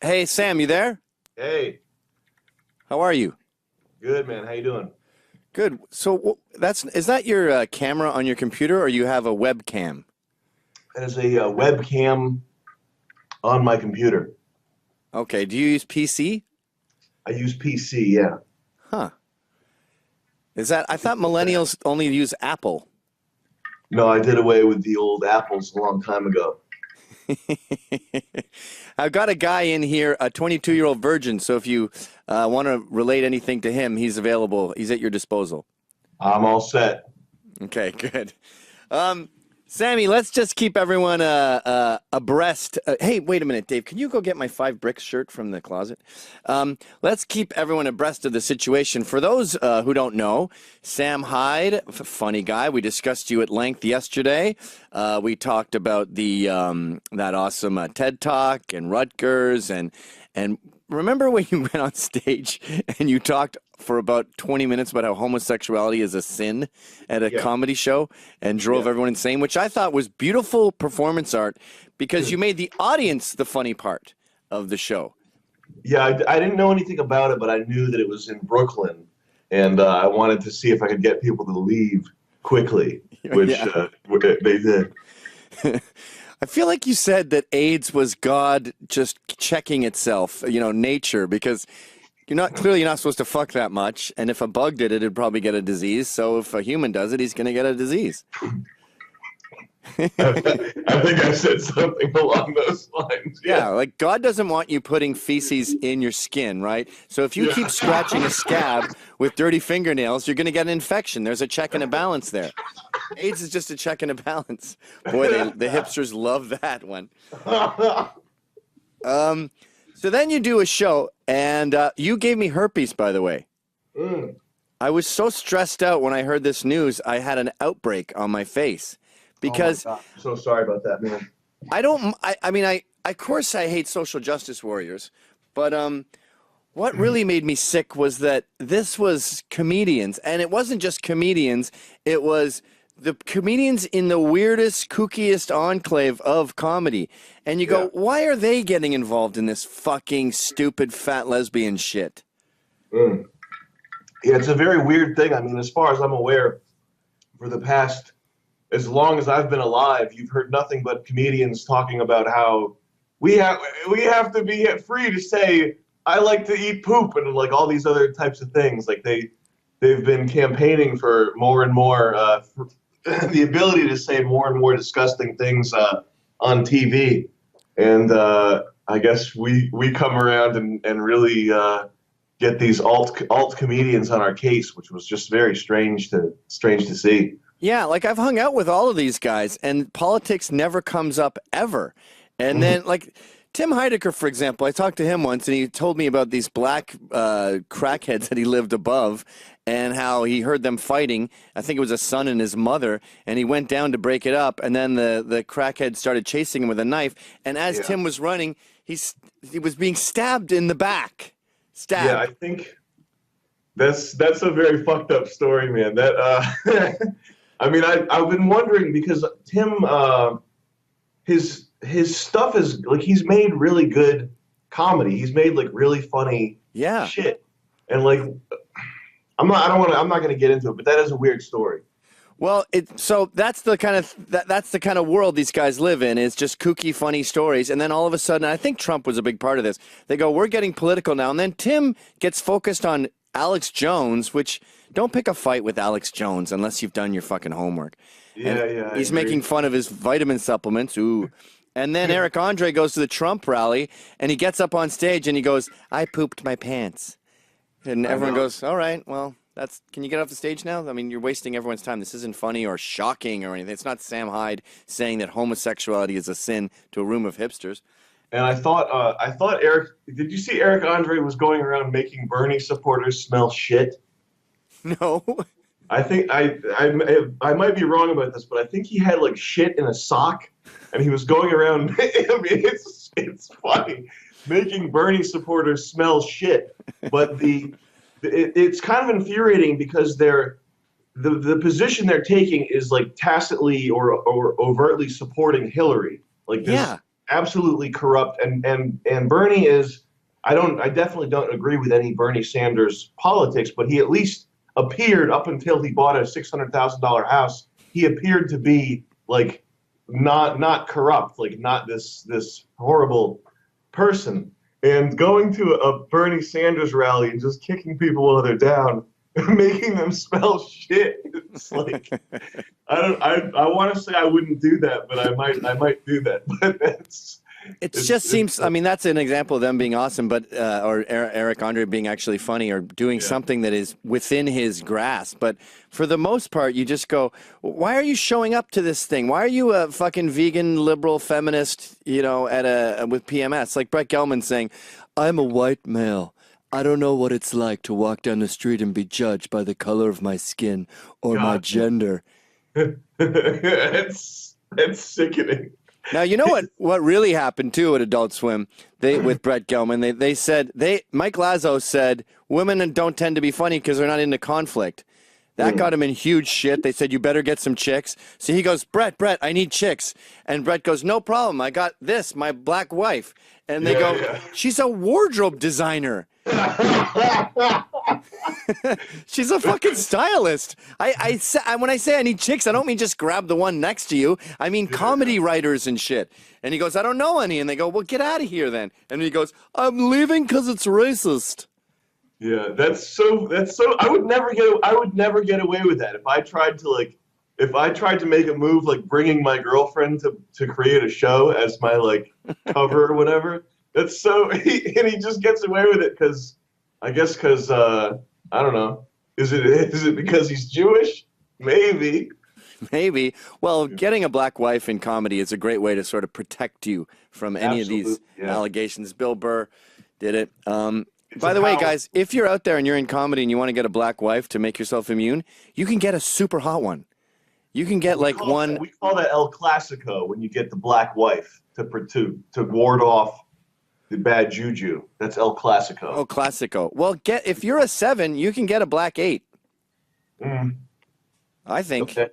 Hey, Sam, you there? Hey, How are you? good man. How you doing? Good. So is that your camera on your computer, or you have a webcam? There's a webcam on my computer. Okay. Do you use PC? I use PC. Yeah. Huh. I thought millennials only use Apple. No, I did away with the old apples a long time ago. I've got a guy in here, a 22-year-old virgin. So if you want to relate anything to him, he's available. He's at your disposal. I'm all set. Okay, good. Sammy, let's just keep everyone abreast. Hey, wait a minute, Dave. Can you go get my 5 Bricks shirt from the closet? Let's keep everyone abreast of the situation. For those who don't know, Sam Hyde, funny guy. We discussed you at length yesterday. We talked about the that awesome TED Talk and Rutgers and remember when you went on stage and you talked for about 20 minutes about how homosexuality is a sin at a comedy show and drove everyone insane, which I thought was beautiful performance art because you made the audience the funny part of the show. Yeah, I didn't know anything about it, but I knew that it was in Brooklyn, and I wanted to see if I could get people to leave quickly, which they did. I feel like you said that AIDS was God just checking itself, nature, because clearly you're not supposed to fuck that much, and if a bug did it, it'd probably get a disease. So if a human does it, he's going to get a disease. I think I said something along those lines. Yeah, like God doesn't want you putting feces in your skin, right? So if you keep scratching a scab with dirty fingernails, you're going to get an infection. There's a check and a balance there. AIDS is just a check and a balance. Boy, the hipsters love that one. So then you do a show, and you gave me herpes, by the way. I was so stressed out when I heard this news, I had an outbreak on my face. Because I'm so sorry about that, man. Of course I hate social justice warriors, but what really made me sick was that this was comedians, and it wasn't just comedians, it was the comedians in the weirdest, kookiest enclave of comedy. And you go, why are they getting involved in this fucking stupid fat lesbian shit? Yeah, it's a very weird thing. I mean, as far as I'm aware, for the past, as long as I've been alive, you've heard nothing but comedians talking about how we have to be free to say, I like to eat poop, and like all these other types of things. Like they've been campaigning for more and more for the ability to say more and more disgusting things on TV. And I guess we come around and really get these alt comedians on our case, which was just very strange to see. Yeah, like I've hung out with all of these guys, and politics never comes up ever. And then, like Tim Heidecker, for example, I talked to him once, and he told me about these black crackheads that he lived above, and how he heard them fighting. I think it was a son and his mother, and he went down to break it up, and then the crackhead started chasing him with a knife. And as Tim was running, he was being stabbed in the back. Stabbed. Yeah, I think that's a very fucked up story, man. That I mean, I've been wondering because Tim, his stuff is like he's made really good comedy. He's made like really funny shit, and like I'm not gonna get into it, but that is a weird story. Well, so that's the kind of world these guys live in, is just kooky, funny stories. And then all of a sudden, I think Trump was a big part of this. They go, we're getting political now, and then Tim gets focused on Alex Jones, which don't pick a fight with Alex Jones unless you've done your fucking homework. He's making fun of his vitamin supplements. Ooh. And then Eric Andre goes to the Trump rally, and he gets up on stage and he goes, I pooped my pants. And everyone goes, all right, well, can you get off the stage now? I mean, you're wasting everyone's time. This isn't funny or shocking or anything. It's not Sam Hyde saying that homosexuality is a sin to a room of hipsters. And I thought Eric, did you see Eric Andre was going around making Bernie supporters smell shit? No. I think I might be wrong about this, but I think he had like shit in a sock, and he was going around. I mean, it's funny, making Bernie supporters smell shit. But it's kind of infuriating because the position they're taking is like tacitly or overtly supporting Hillary. Like this, absolutely corrupt. And Bernie is, I definitely don't agree with any Bernie Sanders politics, but he at least appeared, up until he bought a $600,000 house, he appeared to be like not corrupt, like not this horrible person. And going to a Bernie Sanders rally and just kicking people while they're down, making them smell shit. It's like, I want to say I wouldn't do that, but I might do that. But It just seems, I mean, that's an example of them being awesome, but or Eric Andre being actually funny or doing something that is within his grasp. But for the most part, you just go, why are you showing up to this thing? Why are you a fucking vegan, liberal, feminist, you know, with PMS? Like Brett Gelman saying, I'm a white male. I don't know what it's like to walk down the street and be judged by the color of my skin or my gender. It's sickening. Now, you know what really happened, too, at Adult Swim with Brett Gelman? They said, Mike Lazo said, women don't tend to be funny because they're not into conflict. That got him in huge shit. They said, you better get some chicks. So he goes, Brett, I need chicks. And Brett goes, no problem. I got this, my black wife. And they go, she's a wardrobe designer. She's a fucking stylist. When I say I need chicks, I don't mean just grab the one next to you. I mean comedy writers and shit. And he goes, I don't know any. And they go, well, get out of here then. And he goes, I'm leaving because it's racist. Yeah, that's so. I would never get away with that if I tried to make a move like bringing my girlfriend to create a show as my like cover or whatever. That's so. And he just gets away with it because I don't know. Is it because he's Jewish? Maybe. Well, getting a black wife in comedy is a great way to sort of protect you from any of these allegations. Bill Burr did it. By the way, guys, if you're out there and you're in comedy and you want to get a black wife to make yourself immune, you can get a super hot one. You can get we call that El Clasico when you get the black wife to ward off the bad juju. That's El Clasico. Oh, Clasico. Well, if you're a 7, you can get a black 8. I think. Okay.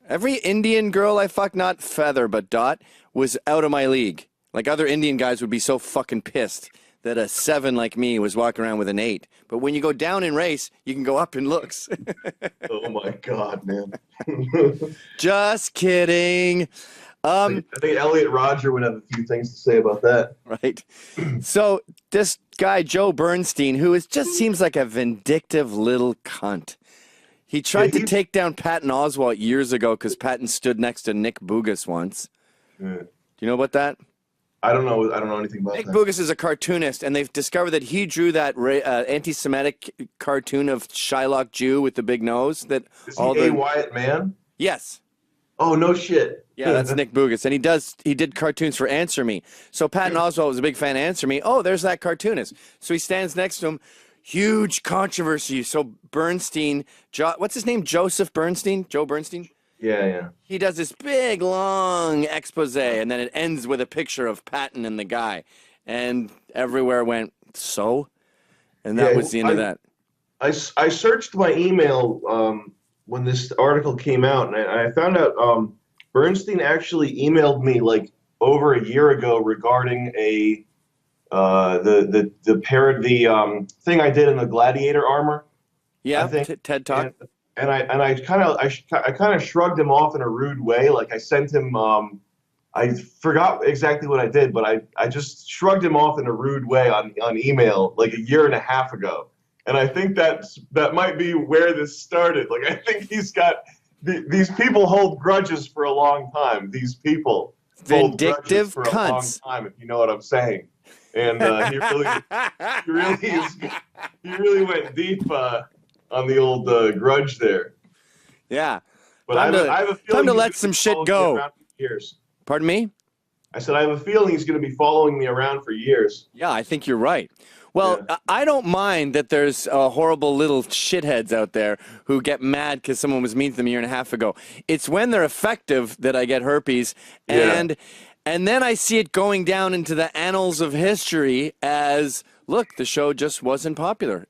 Every Indian girl I fucked, not feather, but dot, was out of my league. Like other Indian guys would be so fucking pissed that a 7 like me was walking around with an 8. But when you go down in race, you can go up in looks. Oh my God, man. Just kidding. I think Elliot Rodger would have a few things to say about that. Right. So this guy, Joe Bernstein, who just seems like a vindictive little cunt. He tried to take down Patton Oswalt years ago because Patton stood next to Nick Bougas once. Yeah. Do you know about that? I don't know anything about Nick that. Bougas is a cartoonist, and they've discovered that he drew that anti-Semitic cartoon of Shylock Jew with the big nose. Is he A. Wyatt Man? Yes. Oh, no shit. Yeah, that's Nick Bougas, and he did cartoons for Answer Me. So Patton Oswalt was a big fan of Answer Me. Oh, there's that cartoonist. So he stands next to him. Huge controversy. So Bernstein, what's his name? Joseph Bernstein? Joe Bernstein? Yeah. He does this big, long expose, and then it ends with a picture of Patton and the guy. And everywhere went, so? And that was the end of that. I searched my email when this article came out, and I found out Bernstein actually emailed me like over a year ago regarding the thing I did in the gladiator armor. Yeah, TED Talk. And I kind of shrugged him off in a rude way. Like I sent him, I forgot exactly what I did, but I just shrugged him off in a rude way on email like a year and a half ago. And I think that might be where this started. Like I think he's got these people hold grudges for a long time. These people vindictive hold grudges for a long time, if you know what I'm saying. And he really went deep on the old grudge there. Yeah. But I have a feeling time to let some shit go. Years. Pardon me? I said I have a feeling he's going to be following me around for years. Yeah, I think you're right. Well, yeah. I don't mind that there's horrible little shitheads out there who get mad because someone was mean to them a year and a half ago. It's when they're effective that I get herpes, and then I see it going down into the annals of history as, look, the show just wasn't popular.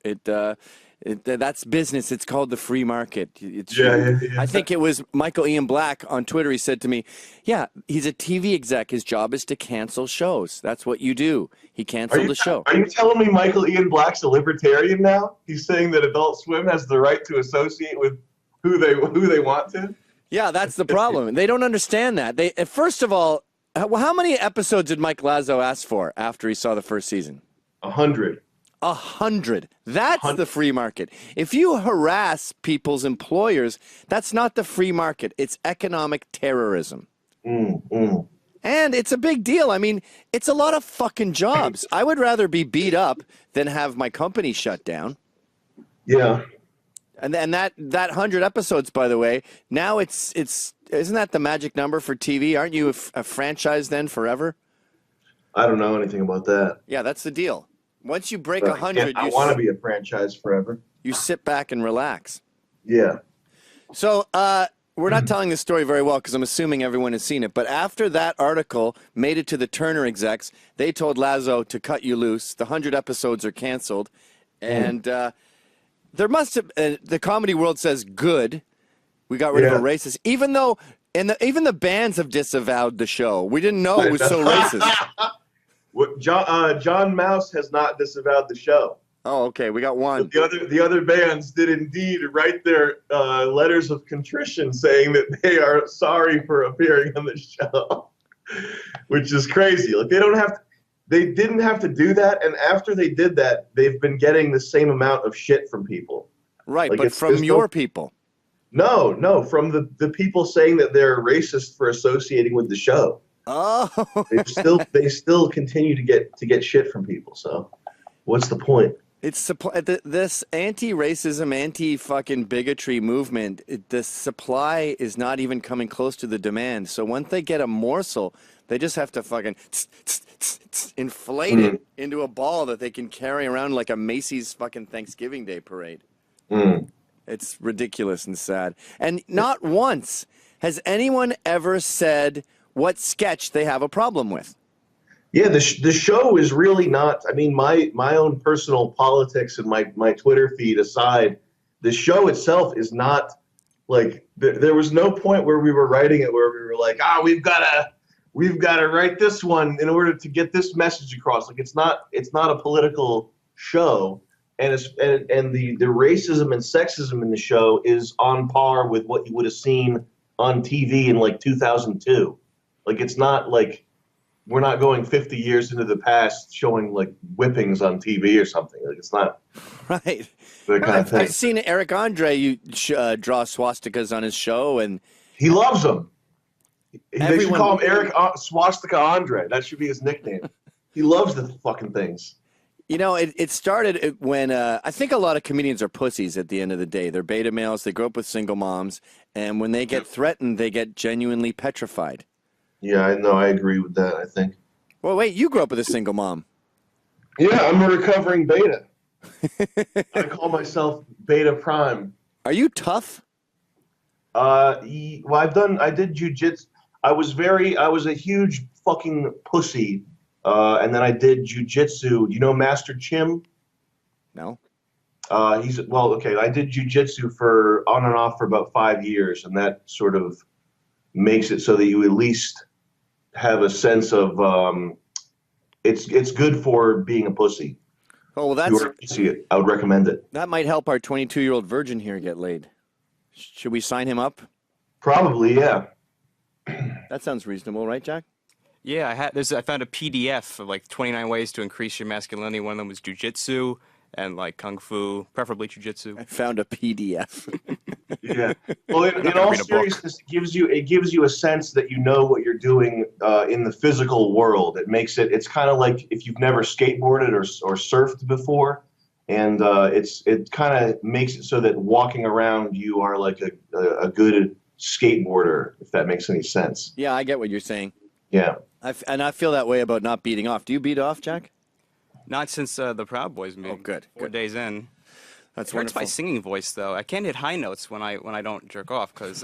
That's business. It's called the free market. It's Yeah. I think it was Michael Ian Black on Twitter. He said to me, yeah, he's a TV exec. His job is to cancel shows. That's what you do. He canceled a show. Are you telling me Michael Ian Black's a libertarian now? He's saying that Adult Swim has the right to associate with who they want to? Yeah, that's the problem. They don't understand that. First of all, how many episodes did Mike Lazo ask for after he saw the first season? 100. 100. That's the free market. If you harass people's employers, that's not the free market. It's economic terrorism. And it's a big deal. I mean, it's a lot of fucking jobs. I would rather be beat up than have my company shut down. Yeah. And that 100 episodes, by the way, now it's isn't that the magic number for TV? Aren't you a franchise then forever? I don't know anything about that. Yeah, that's the deal. Once you break 100, I want to be a franchise forever. You sit back and relax. Yeah. So we're not telling this story very well because I'm assuming everyone has seen it. But after that article made it to the Turner execs, they told Lazo to cut you loose. The 100 episodes are canceled. And there must have the comedy world says good. We got rid of a racist. Even though even the bands have disavowed the show. We didn't know it was so racist. John Mouse has not disavowed the show. Oh, okay. We got one. The other bands did indeed write their letters of contrition saying that they are sorry for appearing on the show, which is crazy. Like they didn't have to do that, and after they did that, they've been getting the same amount of shit from people. Right, like but from your people. No, from the people saying that they're racist for associating with the show. Oh, they still continue to get shit from people. So, what's the point? It's this anti-racism, anti-fucking bigotry movement. The supply is not even coming close to the demand. So once they get a morsel, they just have to fucking inflate it into a ball that they can carry around like a Macy's fucking Thanksgiving Day parade. It's ridiculous and sad. And not once has anyone ever said what sketch they have a problem with. Yeah, the show is really not. I mean, my own personal politics and my Twitter feed aside, the show itself is not like there was no point where we were writing it where we were like, we've got to write this one in order to get this message across. Like it's not a political show, and the racism and sexism in the show is on par with what you would have seen on TV in like 2002. Like it's not like. We're not going 50 years into the past showing like whippings on TV or something. Like it's not right. The kind of thing. I've seen Eric Andre draw swastikas on his show, and he loves them. They should call him Eric Swastika Andre. That should be his nickname. He loves the fucking things. You know, it started when I think a lot of comedians are pussies at the end of the day. They're beta males. They grow up with single moms, and when they get threatened, they get genuinely petrified. Yeah, I know. I agree with that, I think. Well, wait, you grew up with a single mom. Yeah, I'm a recovering beta. I call myself Beta Prime. Are you tough? Well, I did jujitsu. I was a huge fucking pussy. And then I did jujitsu. Do you know Master Chim? No. I did jujitsu for on and off for about 5 years, and that sort of makes it so that you at least have a sense of it's good for being a pussy. Oh, well, that's I would recommend it. That might help our 22-year-old virgin here get laid. Should we sign him up? Probably, yeah. That sounds reasonable, right, Jack? Yeah, I found a PDF of like 29 ways to increase your masculinity. One of them was jujitsu and like kung fu, preferably jujitsu. I found a PDF. Yeah. Well, in all seriousness, it gives you a sense that you know what you're doing in the physical world. It's kind of like if you've never skateboarded or surfed before, and it kind of makes it so that walking around you are like a good skateboarder, if that makes any sense. Yeah, I get what you're saying. Yeah. And I feel that way about not beating off. Do you beat off, Jack? Not since the Proud Boys movie. Oh, good. 4 days in. That's It hurts wonderful. my singing voice, though. I can't hit high notes when I don't jerk off because,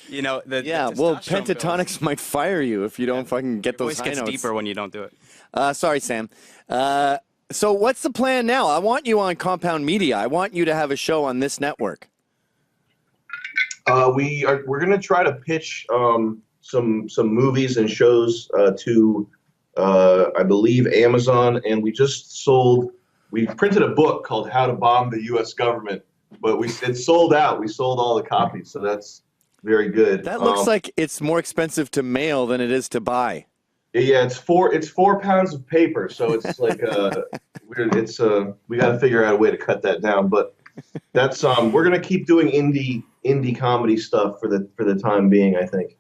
you know, the well, testosterone pentatonics might fire you if you don't fucking get Your those voice high gets notes. deeper when you don't do it. Sorry, Sam. So what's the plan now? I want you on Compound Media. I want you to have a show on this network. We're gonna try to pitch some movies and shows to I believe Amazon, and we printed a book called How to Bomb the U.S. Government, but it's sold out. We sold all the copies, so that's very good. That looks like it's more expensive to mail than it is to buy. Yeah, it's 4 pounds of paper, so it's like we got to figure out a way to cut that down. But that's we're gonna keep doing indie comedy stuff for the time being, I think.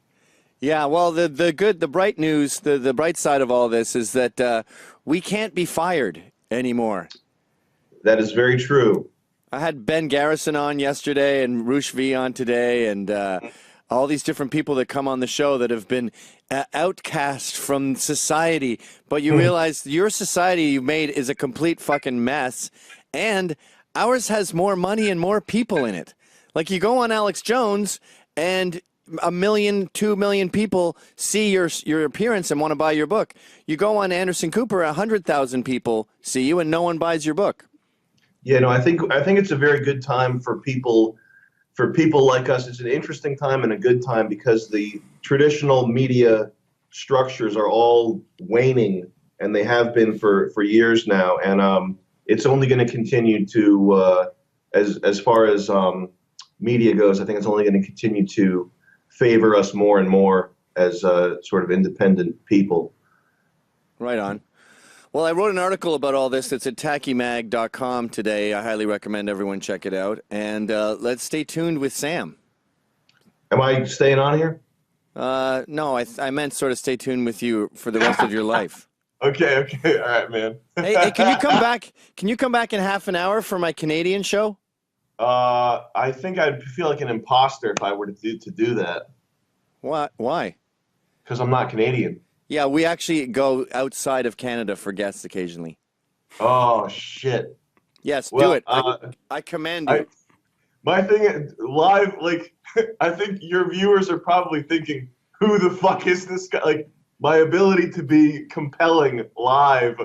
Yeah, well, the bright news, the bright side of all this is that we can't be fired anymore. That is very true. I had Ben Garrison on yesterday and Roosh V on today, and all these different people that come on the show that have been outcast from society. But you realize your society you made is a complete fucking mess, and ours has more money and more people in it. Like you go on Alex Jones, and 1 million, 2 million people see your appearance and want to buy your book. You go on Anderson Cooper, 100,000 people see you, and no one buys your book. Yeah, no, I think it's a very good time for people like us. It's an interesting time and a good time because the traditional media structures are all waning, and they have been for years now. And it's only going to continue to, as far as media goes, I think it's only going to continue to favor us more and more as sort of independent people. Right on. Well, I wrote an article about all this. It's at tackymag.com today. I highly recommend everyone check it out. And let's stay tuned with Sam. Am I staying on here? No, I meant sort of stay tuned with you for the rest of your life. Okay. All right, man. Hey, can you come back? Can you come back in half an hour for my Canadian show? I think I'd feel like an imposter if I were to do that. What? Why? Because I'm not Canadian. Yeah, we actually go outside of Canada for guests occasionally. Oh, shit. Yes, Well, do it. I commend you. My thing is, live, like, I think your viewers are probably thinking, who the fuck is this guy? Like, my ability to be compelling live,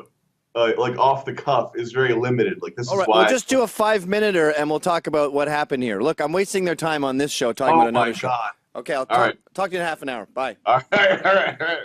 like off the cuff, is very limited. Like, this All is right, why. we'll just do a 5-minute and we'll talk about what happened here. Look, I'm wasting their time on this show talking about another show. God. Okay, I'll All right. talk to you in half an hour. Bye. All right.